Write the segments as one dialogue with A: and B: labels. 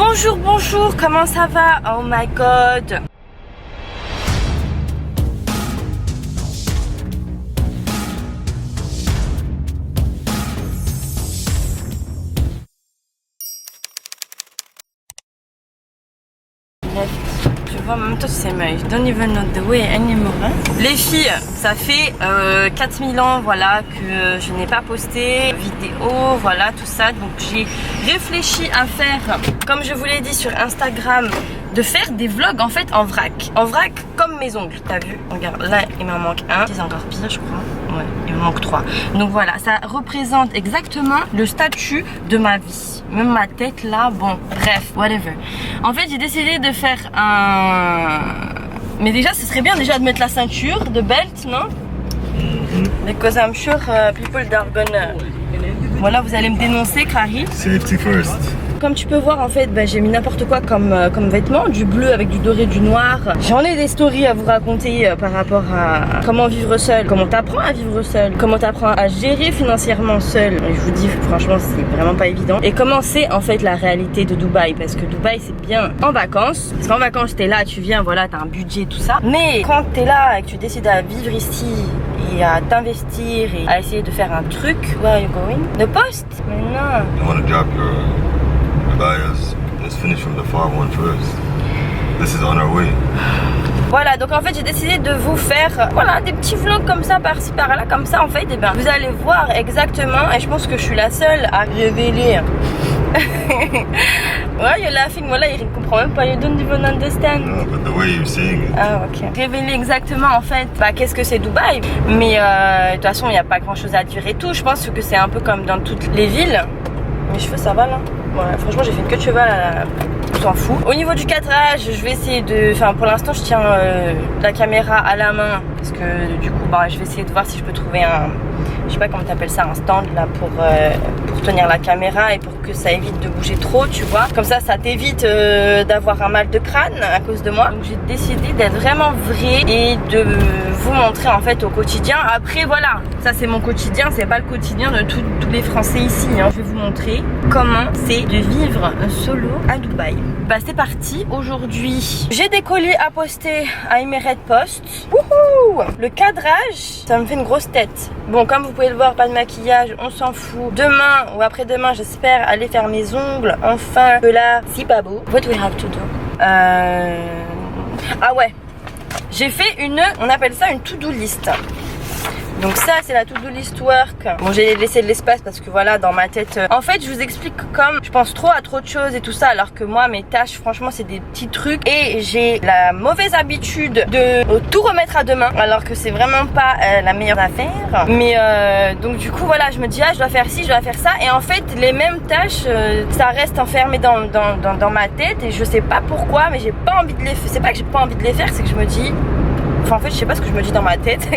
A: Bonjour, bonjour, comment ça va? Oh my god. Tu vois, même toi tu sais, mais I don't even know the way anymore. Hein? Les filles, ça fait 4000 ans voilà, que je n'ai pas posté vidéo, voilà tout ça. Donc j'ai réfléchi à faire, comme je vous l'ai dit sur Instagram, de faire des vlogs en fait en vrac. En vrac comme mes ongles, t'as vu? Regarde, là il m'en manque un, c'est encore pire je crois. Ouais, il me manque 3. Donc voilà, ça représente exactement le statut de ma vie. Même ma tête là, bon, bref, whatever. En fait, j'ai décidé de faire un... Mais déjà, ce serait bien déjà de mettre la ceinture, de belt, non? Because I'm sure people are gonna... Voilà, vous allez me dénoncer, Clary.
B: Safety first.
A: Comme tu peux voir, en fait, j'ai mis n'importe quoi comme vêtements, du bleu avec du doré, du noir. J'en ai des stories à vous raconter par rapport à comment vivre seul, comment t'apprends à vivre seul, comment t'apprends à gérer financièrement seul. Et je vous dis, franchement, c'est vraiment pas évident. Et comment c'est en fait la réalité de Dubaï, parce que Dubaï c'est bien en vacances. Parce qu'en vacances, t'es là, tu viens, voilà, t'as un budget, tout ça. Mais quand t'es là et que tu décides à vivre ici et à t'investir et à essayer de faire un truc, where are you going? The post? Mais non.
B: You want to drop your bias? Let's finish from the far one first. This is on our way.
A: Voilà, donc en fait j'ai décidé de vous faire voilà, des petits vlogs comme ça par-ci par-là, comme ça en fait, et bien vous allez voir exactement, et je pense que je suis la seule à révéler. Ouais, you're laughing, voilà, il comprend même pas, you don't even understand.
B: No, but the way you're saying it.
A: Ah ok. Révéler exactement en fait, qu'est-ce que c'est Dubaï. Mais de toute façon il n'y a pas grand chose à dire et tout, je pense que c'est un peu comme dans toutes les villes. Mes cheveux ça va là. Ouais, franchement j'ai fait une queue de cheval, on s'en fout. Au niveau du cadrage, je vais essayer de... Enfin pour l'instant je tiens la caméra à la main. Parce que du coup je vais essayer de voir si je peux trouver un... Je sais pas comment t'appelles ça, un stand là pour tenir la caméra et pour que ça évite de bouger trop, tu vois. Comme ça t'évite d'avoir un mal de crâne à cause de moi. Donc j'ai décidé d'être vraiment vraie et de vous montrer en fait au quotidien. Après voilà, ça c'est mon quotidien, c'est pas le quotidien de tous les Français ici. Hein. Je vais vous montrer comment c'est de vivre solo à Dubaï. Bah c'est parti, aujourd'hui j'ai des colis à poster à Emirates Post. Wouhou! Le cadrage, ça me fait une grosse tête. Bon, comme vous pouvez le voir, pas de maquillage, on s'en fout. Demain ou après-demain, j'espère aller faire mes ongles. Enfin, que là, c'est pas beau. What do we have to do? Ah ouais, j'ai fait on appelle ça une to-do list. Donc ça c'est la to-do list work. Bon j'ai laissé de l'espace parce que voilà dans ma tête en fait je vous explique comme je pense trop à trop de choses et tout ça. Alors que moi mes tâches franchement c'est des petits trucs. Et j'ai la mauvaise habitude de tout remettre à demain. Alors que c'est vraiment pas la meilleure affaire. Mais donc du coup voilà je me dis ah je dois faire ci, je dois faire ça. Et en fait les mêmes tâches ça reste enfermé dans ma tête. Et je sais pas pourquoi mais j'ai pas envie de les faire. C'est pas que j'ai pas envie de les faire, c'est que je me dis... Enfin en fait je sais pas ce que je me dis dans ma tête.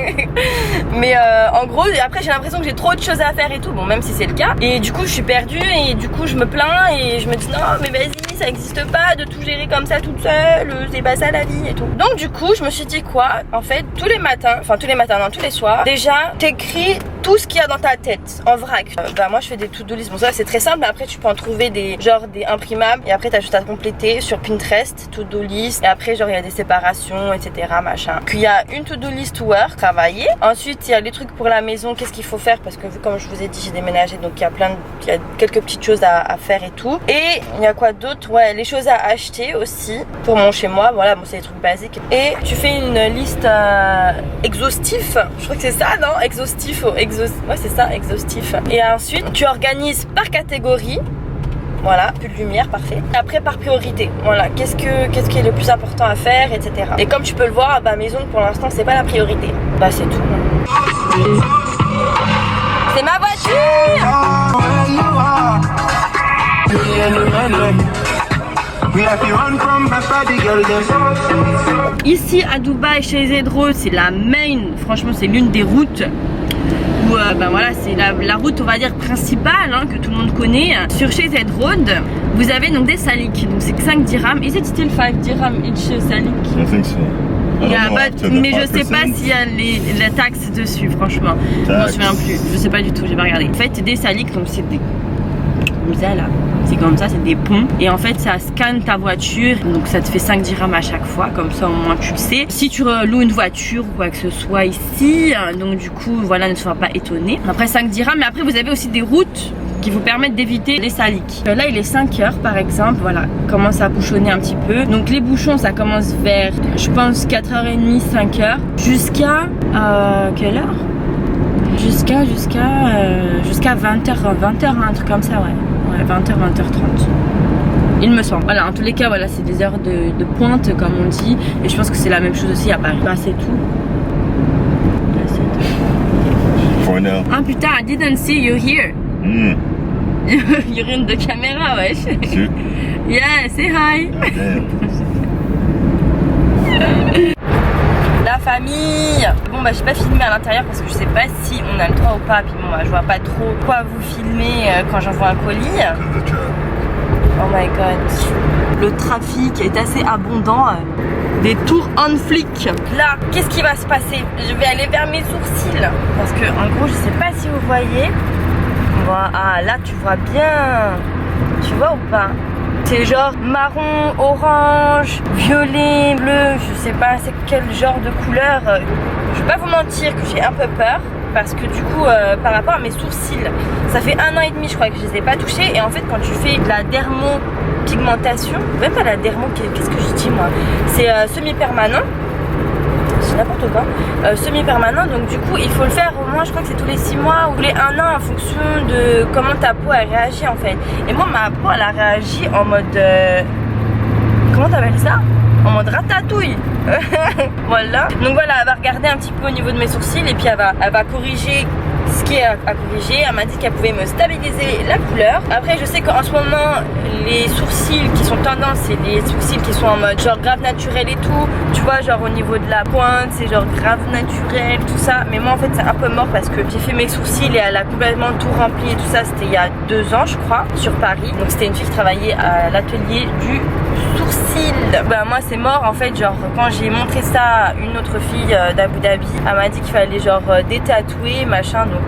A: Mais en gros après j'ai l'impression que j'ai trop de choses à faire et tout. Bon même si c'est le cas. Et du coup je suis perdue et du coup je me plains. Et je me dis non mais vas-y ça existe pas de tout gérer comme ça toute seule. C'est pas ça la vie et tout. Donc du coup je me suis dit quoi? En fait tous les matins, enfin tous les matins non tous les soirs, déjà t'écris tout ce qu'il y a dans ta tête en vrac. Bah moi je fais des to-do list. Bon ça c'est très simple mais après tu peux en trouver des imprimables. Et après t'as juste à compléter sur Pinterest, to-do list. Et après genre il y a des séparations etc machin. Puis il y a une to-do list work, travailler. Ensuite il y a les trucs pour la maison, qu'est-ce qu'il faut faire parce que comme je vous ai dit j'ai déménagé donc il y a quelques petites choses à faire et tout. Et il y a quoi d'autre? Ouais les choses à acheter aussi pour mon chez moi. Voilà bon c'est des trucs basiques. Et tu fais une liste exhaustif. Je crois que c'est ça non? Exhaustif ouais c'est ça, exhaustif. Et ensuite tu organises par catégorie. Voilà, plus de lumière, parfait. Après par priorité, voilà, qu'est-ce qui est le plus important à faire, etc. Et comme tu peux le voir, bah mes ongles pour l'instant c'est pas la priorité. Bah c'est tout. C'est ma voiture! Ici à Dubaï chez Zedro, c'est la main, franchement c'est l'une des routes où ben voilà, c'est la route on va dire principale hein, que tout le monde connaît. Sur chez Z Road, vous avez donc des saliks, donc c'est 5 dirhams. Is it still 5 dirhams each salik?
B: I think so.
A: Mais je sais pas s'il y a la taxe dessus, franchement. Je m'en souviens plus, je sais pas du tout, j'ai pas regardé. En fait, des saliks, donc c'est des comme ça là. C'est comme ça, c'est des ponts. Et en fait, ça scanne ta voiture. Donc ça te fait 5 dirhams à chaque fois. Comme ça, au moins tu le sais. Si tu loues une voiture ou quoi que ce soit ici, donc du coup, voilà, ne sois pas étonné. Après 5 dirhams, mais après vous avez aussi des routes qui vous permettent d'éviter les saliques. Là, il est 5 heures par exemple. Voilà, commence à bouchonner un petit peu. Donc les bouchons, ça commence vers, je pense, 4h30, 5h. Jusqu'à quelle heure? Jusqu'à 20h, un truc comme ça, ouais. Ouais, 20h, 20h30. Il me semble. Voilà, en tous les cas, voilà, c'est des heures de pointe, comme on dit. Et je pense que c'est la même chose aussi à Paris. Bah, c'est tout. Là, c'est tout.
B: For now.
A: Ah putain, I didn't see you here. You're in the camera, wesh. Yeah, say hi. La famille. Bon bah j'ai pas filmé à l'intérieur parce que je sais pas si on a le droit ou pas. Puis bon bah je vois pas trop quoi vous filmer quand j'envoie un colis. Oh my god. Le trafic est assez abondant. Des tours on flic. Là, qu'est-ce qui va se passer? Je vais aller vers mes sourcils. Parce que en gros je sais pas si vous voyez. Ah là tu vois bien. Tu vois ou pas? C'est genre marron, orange, violet, bleu, je sais pas c'est quel genre de couleur. Je vais pas vous mentir que j'ai un peu peur parce que du coup par rapport à mes sourcils, ça fait 1 an et demi je crois que je les ai pas touchés. Et en fait quand tu fais de la dermopigmentation, même pas la dermo, qu'est-ce que je dis moi, c'est semi-permanent. C'est n'importe quoi, semi-permanent, donc du coup il faut le faire au moins, je crois que c'est tous les 6 mois ou tous les 1 an en fonction de comment ta peau a réagi en fait. Et moi ma peau elle a réagi en mode comment t'appelles ça, en mode ratatouille. Voilà, donc voilà, elle va regarder un petit peu au niveau de mes sourcils et puis elle va corriger ce qui est à corriger. Elle m'a dit qu'elle pouvait me stabiliser la couleur. Après je sais qu'en ce moment les sourcils qui sont tendance, c'est les sourcils qui sont en mode genre grave naturel et tout. Tu vois, genre au niveau de la pointe c'est genre grave naturel, tout ça. Mais moi en fait c'est un peu mort parce que j'ai fait mes sourcils et elle a complètement tout rempli et tout ça. C'était il y a 2 ans je crois, sur Paris. Donc c'était une fille qui travaillait à l'atelier du sourcil. Bah moi c'est mort en fait. Genre quand j'ai montré ça à une autre fille d'Abu Dhabi, elle m'a dit qu'il fallait genre détatouer machin. Donc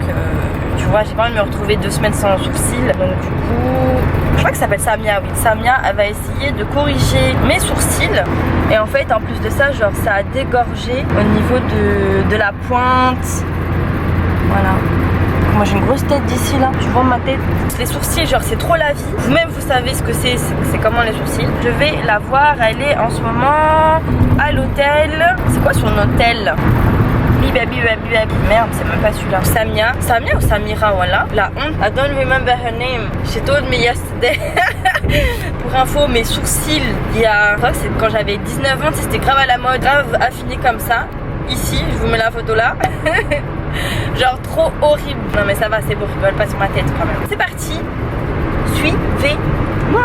A: tu vois, j'ai pas envie de me retrouver 2 semaines sans sourcils. Donc du coup, je crois que ça s'appelle Samia, oui. Samia, elle va essayer de corriger mes sourcils. Et en fait, en plus de ça, genre ça a dégorgé au niveau de la pointe. Voilà. Moi j'ai une grosse tête d'ici là, tu vois ma tête. Les sourcils, genre c'est trop la vie. Vous-même vous savez ce que c'est comment les sourcils. Je vais la voir, elle est en ce moment à l'hôtel. C'est quoi son hôtel? Baby. Merde, c'est même pas celui-là. Samia ou Samira, voilà. La honte. I don't remember her name. She told me yesterday. Pour info, mes sourcils, il y a, je crois que c'est quand j'avais 19 ans, c'était grave à la mode, grave affiné comme ça. Ici, je vous mets la photo là. Genre trop horrible. Non mais ça va, c'est bon, je rigole pas sur ma tête quand même. C'est parti. Suivez-moi.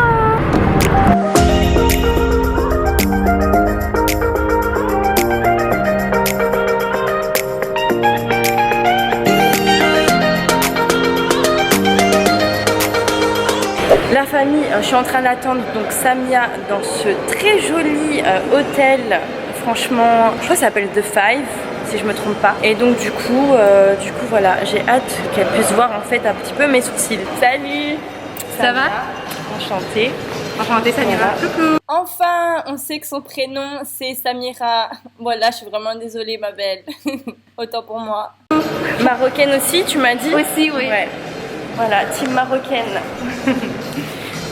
A: La famille, je suis en train d'attendre donc Samia dans ce très joli hôtel. Franchement, je crois que ça s'appelle The Five si je me trompe pas. Et donc du coup voilà, j'ai hâte qu'elle puisse voir en fait un petit peu mes sourcils. Salut.
C: Ça va?
A: Enchantée.
C: Enchantée Samira. Coucou.
A: Enfin, on sait que son prénom c'est Samira. Voilà, je suis vraiment désolée ma belle. Autant pour moi. Marocaine aussi, tu m'as dit?
C: Aussi, oui.
A: Ouais. Voilà, team marocaine.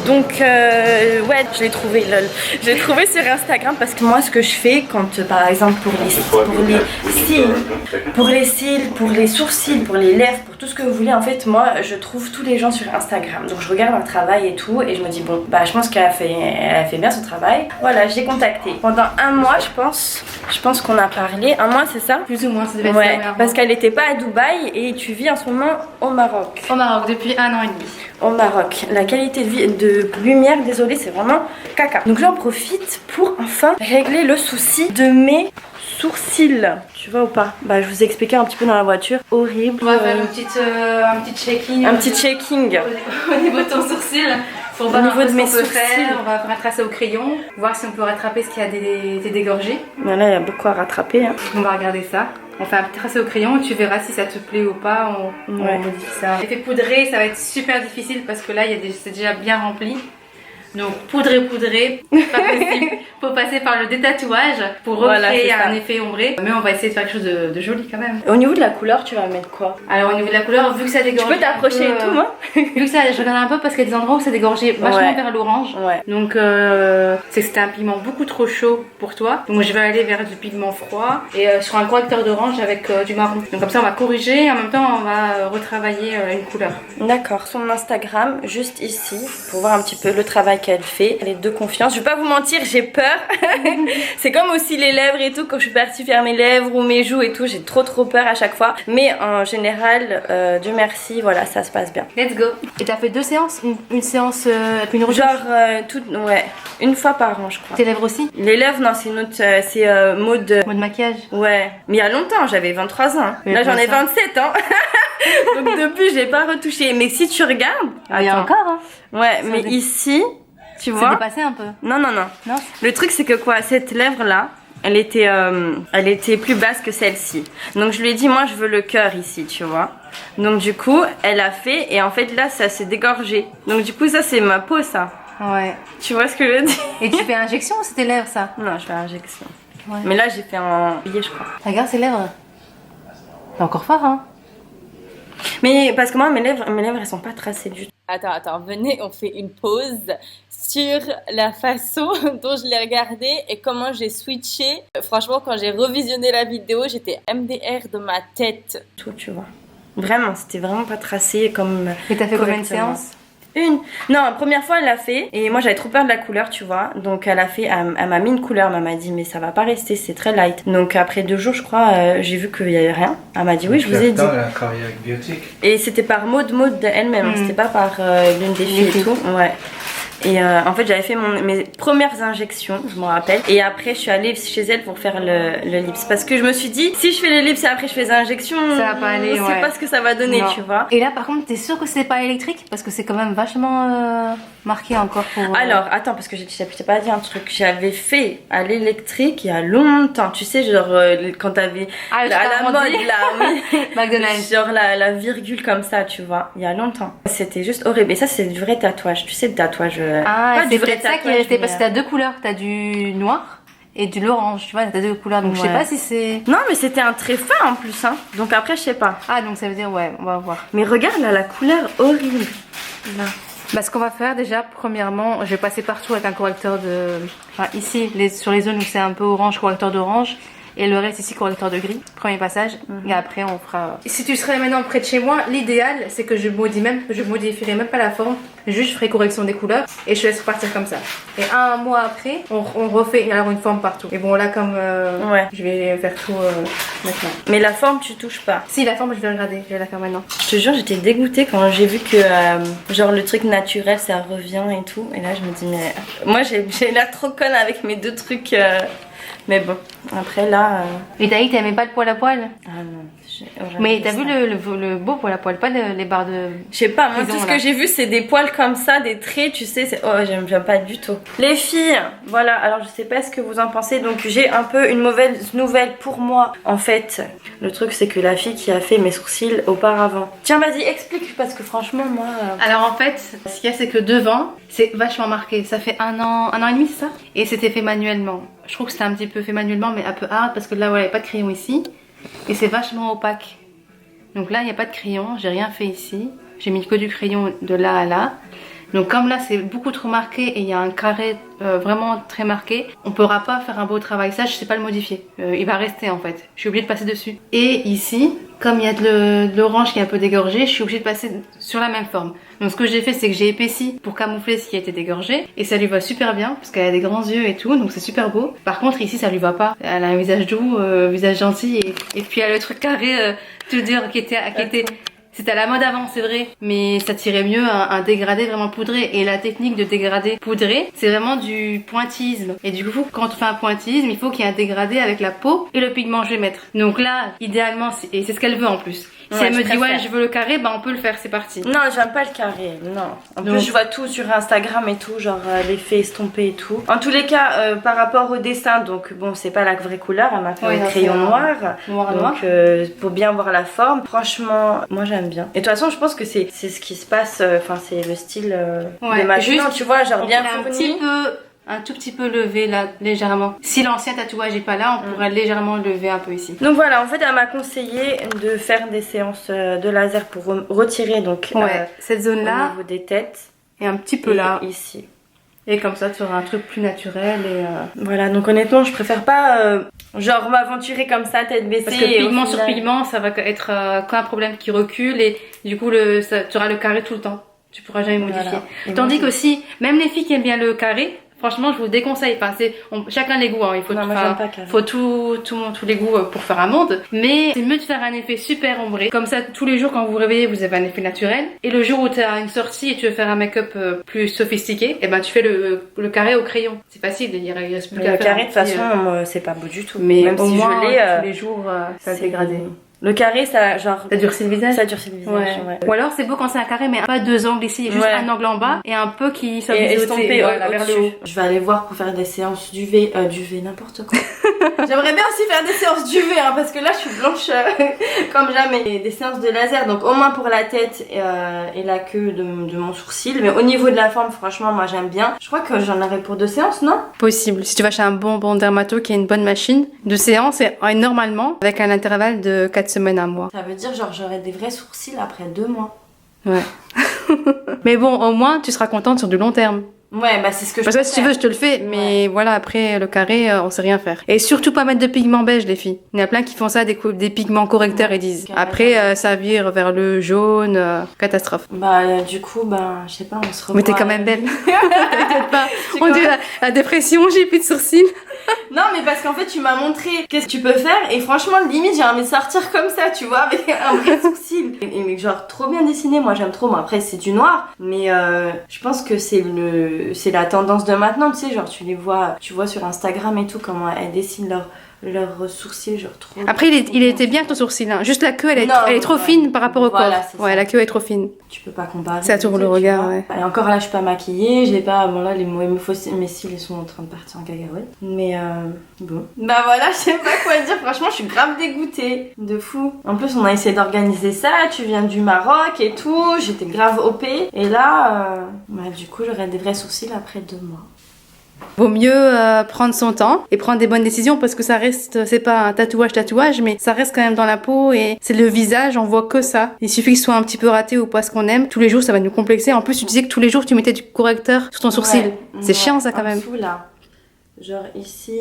A: Donc ouais, je l'ai trouvé lol. Je l'ai trouvé sur Instagram parce que moi ce que je fais quand par exemple pour les cils, pour les sourcils, pour les lèvres, pour tout ce que vous voulez, en fait moi je trouve tous les gens sur Instagram. Donc je regarde leur travail et tout et je me dis bon bah je pense qu'elle a fait bien son travail. Voilà, je l'ai contactée. Pendant 1 mois je pense qu'on a parlé. 1 mois c'est ça?
C: Plus ou moins, ça devait être
A: ouais,
C: ça.
A: parce qu'elle n'était pas à Dubaï et tu vis en ce moment au Maroc.
C: Au Maroc depuis 1 an et demi.
A: Au Maroc. La qualité de vie, de lumière, désolé, c'est vraiment caca. Donc j'en profite pour enfin régler le souci de mes sourcils. Tu vois ou pas? Bah je vous ai expliqué un petit peu dans la voiture. Horrible.
C: On va faire un petit checking.
A: Un petit checking.
C: Au niveau de ton sourcil. Pour voir
A: au niveau de mes sourcils.
C: On va faire un tracé au crayon. Voir si on peut rattraper ce qui a été dégorgé.
A: Voilà, il y a beaucoup à rattraper. Hein.
C: On va regarder ça. On fait un petit tracé au crayon, tu verras si ça te plaît ou pas, on modifie ça. L'effet poudré, ça va être super difficile parce que là, c'est déjà bien rempli. Donc poudrer, pas possible. Faut passer par le détatouage pour recréer un effet ombré. Mais on va essayer de faire quelque chose de joli quand même.
A: Au niveau de la couleur, tu vas mettre quoi?
C: Alors au niveau de la couleur, vu que ça dégorge.
A: Tu peux t'approcher et tout, moi.
C: Vu que ça, je regarde un peu parce qu'il y a des endroits où ça dégorgeait vachement vers l'orange. Donc c'est que c'était un pigment beaucoup trop chaud pour toi. Donc je vais aller vers du pigment froid et sur un correcteur d'orange avec du marron. Donc comme ça on va corriger et en même temps on va retravailler une couleur.
A: D'accord. Son Instagram, juste ici, pour voir un petit peu le travail qu'elle fait. Elle est de confiance. Je vais pas vous mentir, j'ai peur. C'est comme aussi les lèvres et tout. Quand je suis partie faire mes lèvres ou mes joues et tout, j'ai trop peur à chaque fois. Mais en général, Dieu merci, voilà, ça se passe bien.
C: Let's go. Et t'as fait 2 séances, une séance puis une retouche.
A: Genre une fois par an, je crois.
C: Tes lèvres aussi?
A: Les lèvres, non, c'est une autre, c'est mode
C: maquillage.
A: Ouais, mais il y a longtemps, j'avais 23 ans. Là, j'en ai 27 ans. Donc depuis, j'ai pas retouché. Mais si tu regardes,
C: il y a encore. Hein.
A: Ouais, mais ici, tu vois.
C: C'est dépassé un peu.
A: Non. Le truc, c'est que quoi, cette lèvre-là, elle était plus basse que celle-ci. Donc je lui ai dit, moi, je veux le cœur ici, tu vois. Donc du coup, elle a fait, et en fait, là, ça s'est dégorgé. Donc du coup, ça, c'est ma peau, ça.
C: Ouais.
A: Tu vois ce que je veux dire?
C: Et tu fais injection ou c'est tes lèvres, ça?
A: Non, je fais injection. Ouais. Mais là, j'ai fait en billet, je crois.
C: Regarde ses lèvres. C'est encore fort, hein?
A: Mais parce que moi, mes lèvres, elles sont pas tracées du tout. Attends, venez, on fait une pause sur la façon dont je l'ai regardé et comment j'ai switché. Franchement, quand j'ai revisionné la vidéo, j'étais MDR de ma tête. Tout, tu vois. Vraiment, c'était vraiment pas tracé comme.
C: Et t'as fait combien de séances?
A: Une. Non, la première fois elle l'a fait et moi j'avais trop peur de la couleur, tu vois. Donc elle m'a mis une couleur, mais elle m'a dit mais ça va pas rester, c'est très light. Donc après 2 jours je crois, j'ai vu qu'il y avait rien. Elle m'a dit oui, je vous ai dit.
D: Elle a travaillé avec Biotique.
A: Et c'était par Maud elle-même, c'était pas par l'une des filles et tout. Ouais. Et en fait j'avais fait mes premières injections, je me rappelle. Et après je suis allée chez elle pour faire le lips. Parce que je me suis dit, si je fais le lips et après je fais les injections,
C: ça va pas aller,
A: c'est pas ce que ça va donner, tu vois.
C: Et là par contre, t'es sûre que c'est pas électrique? Parce que c'est quand même vachement marqué encore pour...
A: Alors attends, parce que je t'ai pas dit un truc. J'avais fait à l'électrique il y a longtemps. Tu sais, genre quand t'avais à la mode là, oui.
C: McDonald's.
A: Genre la virgule comme ça, tu vois. Il y a longtemps. C'était juste horrible. Et ça c'est du vrai tatouage. Tu sais, le tatouage...
C: Ah, c'est peut-être ça qui est resté parce que t'as 2 couleurs, t'as du noir et de l'orange, tu vois, t'as 2 couleurs, donc je sais pas si c'est...
A: Non, mais c'était un très fin en plus, hein, donc après je sais pas.
C: Ah, donc ça veut dire, ouais, on va voir.
A: Mais regarde là, la couleur horrible, là.
C: Bah, ce qu'on va faire déjà, premièrement, je vais passer partout avec un correcteur de... Enfin, ici, sur les zones où c'est un peu orange, correcteur d'orange. Et le reste ici, correcteur de gris. Premier passage. Et après, on fera... Si tu serais maintenant près de chez moi, l'idéal, c'est que je modifierai même pas la forme. Juste, je ferai correction des couleurs. Et je laisse repartir comme ça. Et un mois après, on refait alors une forme partout. Et bon, là, comme... je vais faire tout maintenant.
A: Mais la forme, tu touches pas?
C: Si, la forme, je vais regarder. Je vais la faire maintenant.
A: Je te jure, j'étais dégoûtée quand j'ai vu que, genre, le truc naturel, ça revient et tout. Et là, je me dis, mais... Moi, j'ai l'air trop conne avec mes 2 trucs... Mais bon, après là...
C: Et t'as dit que t'aimais pas le poil à poil?
A: Ah non,
C: mais t'as vu le beau poil à poil, pas les barres de...
A: Je sais pas, moi tout ce que j'ai vu c'est des poils comme ça, des traits, tu sais, oh j'aime pas du tout. Les filles, voilà, alors je sais pas ce que vous en pensez, donc j'ai un peu une mauvaise nouvelle pour moi. En fait, le truc c'est que la fille qui a fait mes sourcils auparavant... Tiens vas-y, explique, parce que franchement moi...
C: Alors en fait, ce qu'il y a c'est que devant, c'est vachement marqué, ça fait 1 an et demi c'est ça? Et c'était fait manuellement. Je trouve que c'était un petit peu fait manuellement mais un peu hard parce que là voilà, il n'y a pas de crayon ici et c'est vachement opaque. Donc là il n'y a pas de crayon, j'ai rien fait ici. J'ai mis que du crayon de là à là. Donc comme là c'est beaucoup trop marqué et il y a un carré vraiment très marqué, on pourra pas faire un beau travail. Ça je sais pas le modifier, il va rester en fait. Je suis obligée de passer dessus. Et ici, comme il y a de l'orange qui est un peu dégorgé, je suis obligée de passer sur la même forme. Donc ce que j'ai fait c'est que j'ai épaissi pour camoufler ce qui a été dégorgé. Et ça lui va super bien parce qu'elle a des grands yeux et tout, donc c'est super beau. Par contre ici ça lui va pas. Elle a un visage doux, visage gentil et puis elle a le truc carré tout dur qui était... C'était à la mode avant, c'est vrai, mais ça tirait mieux un dégradé vraiment poudré. Et la technique de dégradé poudré, c'est vraiment du pointillisme. Et du coup, quand on fait un pointillisme, il faut qu'il y ait un dégradé avec la peau et le pigment que je vais mettre. Donc là, idéalement, et c'est ce qu'elle veut en plus, Si elle me dit ouais je veux le carré, bah on peut le faire, c'est parti.
A: Non, j'aime pas le carré, non. En plus je vois tout sur Instagram et tout, genre l'effet estompé et tout. En tous les cas, par rapport au dessin, donc bon c'est pas la vraie couleur, elle m'a fait un crayon noir. Donc pour bien voir la forme, franchement moi j'aime bien. Et de toute façon je pense que c'est ce qui se passe, enfin c'est le style de maintenant, juste, tu vois, genre bien fourni.
C: Un tout petit peu levé là, légèrement. Si l'ancien tatouage est pas là, on pourrait légèrement lever un peu ici.
A: Donc voilà, en fait elle m'a conseillé de faire des séances de laser pour retirer donc
C: cette zone là
A: au niveau des têtes.
C: Et un petit peu là.
A: Ici. Et
C: comme ça tu auras un truc plus naturel et
A: voilà, donc honnêtement je préfère pas genre m'aventurer comme ça tête baissée.
C: Parce que pigment sur pigment ça va être qu'un problème qui recule et du coup tu auras le carré tout le temps. Tu pourras jamais modifier. Voilà. Tandis qu'aussi, même les filles qui aiment bien le carré, franchement, je vous déconseille. Enfin, chacun les goûts. Hein. Il faut tous les goûts pour faire un monde. Mais c'est mieux de faire un effet super ombré. Comme ça, tous les jours quand vous vous réveillez, vous avez un effet naturel. Et le jour où tu as une sortie et tu veux faire un make-up plus sophistiqué, et ben tu fais le carré au crayon. C'est facile. Il reste plus qu'à faire.
A: Le carré, de toute façon, c'est pas beau du tout.
C: Mais
A: même
C: au
A: si
C: moins,
A: je l'ai,
C: tous les jours, ça va dégrader.
A: Le carré, ça
C: durcit le visage.
A: Ça durcit le visage, ouais.
C: Ou alors c'est beau quand c'est un carré, mais pas deux angles ici, juste un angle en bas et un peu qui soit
A: estompé vers le haut. Je vais aller voir pour faire des séances d'UV, n'importe quoi. J'aimerais bien aussi faire des séances d'UV, hein, parce que là je suis blanche comme jamais. Et des séances de laser, donc au moins pour la tête et la queue de mon sourcil. Mais au niveau de la forme, franchement, moi j'aime bien. Je crois que j'en avais pour 2 séances, non?
C: Possible. Si tu vas chez un bon dermato qui a une bonne machine de séance, et normalement avec un intervalle de 4 semaines à un mois.
A: Ça veut dire genre j'aurai des vrais sourcils après 2 mois.
C: Ouais. Mais bon, au moins tu seras contente sur du long terme.
A: Ouais, bah c'est ce que
C: Parce que si tu veux, je te le fais, mais voilà, après le carré, on sait rien faire. Et surtout pas mettre de pigments beige, les filles. Il y en a plein qui font ça, des pigments correcteurs, ils disent. Après, ça vire vers le jaune, catastrophe.
A: Bah, du coup, bah, je sais pas, on se revoit.
C: Mais t'es quand même belle. T'inquiète pas. On dit la dépression, j'ai plus de sourcils.
A: Non, mais parce qu'en fait, tu m'as montré qu'est-ce que tu peux faire, et franchement, limite, j'ai envie de sortir comme ça, tu vois, avec un vrai sourcil. Et genre, trop bien dessiné, moi j'aime trop. Bon, après, c'est du noir, mais je pense que c'est la tendance de maintenant, tu sais, genre, tu vois sur Instagram et tout, comment elles dessinent leurs sourcils, genre trop.
C: Après, il était bien ton sourcil, hein. Juste la queue, elle est trop fine par rapport au corps. Ouais, la queue est trop fine.
A: Tu peux pas comparer.
C: Ça tourne le regard, ouais.
A: Et encore là, je suis pas maquillée, j'ai pas. Bon, là, mes cils ils sont en train de partir en cacahuète. Mais bon. Bah voilà, je sais pas quoi dire. Franchement, je suis grave dégoûtée. De fou. En plus, on a essayé d'organiser ça. Tu viens du Maroc et tout. J'étais grave OP. Et là, bah, du coup, j'aurai des vrais sourcils après 2 mois.
C: Vaut mieux prendre son temps et prendre des bonnes décisions parce que ça reste, c'est pas un tatouage, mais ça reste quand même dans la peau et c'est le visage, on voit que ça. Il suffit qu'il soit un petit peu raté ou pas ce qu'on aime. Tous les jours, ça va nous complexer. En plus, tu disais que tous les jours, tu mettais du correcteur sur ton sourcil. C'est chiant ça quand même.
A: Fou, là. Genre ici,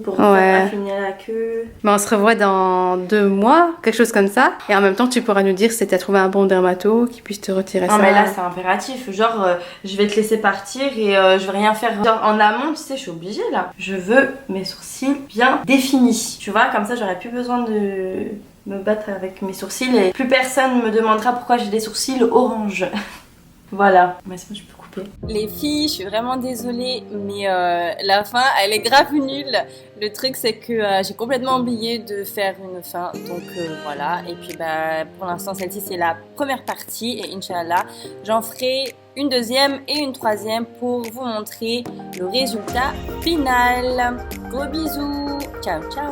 A: pour affiner la queue.
C: Mais on se revoit dans 2 mois, quelque chose comme ça. Et en même temps, tu pourras nous dire si t'as trouvé un bon dermato qui puisse te retirer ça.
A: Non, mais là, c'est impératif. Genre, je vais te laisser partir et je vais rien faire. Genre, en amont, tu sais, je suis obligée là. Je veux mes sourcils bien définis. Tu vois, comme ça, j'aurais plus besoin de me battre avec mes sourcils et plus personne me demandera pourquoi j'ai des sourcils orange. Voilà. Mais sinon, je peux couper. Les filles, je suis vraiment désolée, mais la fin, elle est grave nulle. Le truc, c'est que j'ai complètement oublié de faire une fin, donc voilà. Et puis, bah, pour l'instant, celle-ci, c'est la première partie, et Inch'Allah, j'en ferai une deuxième et une troisième pour vous montrer le résultat final. Gros bisous. Ciao, ciao.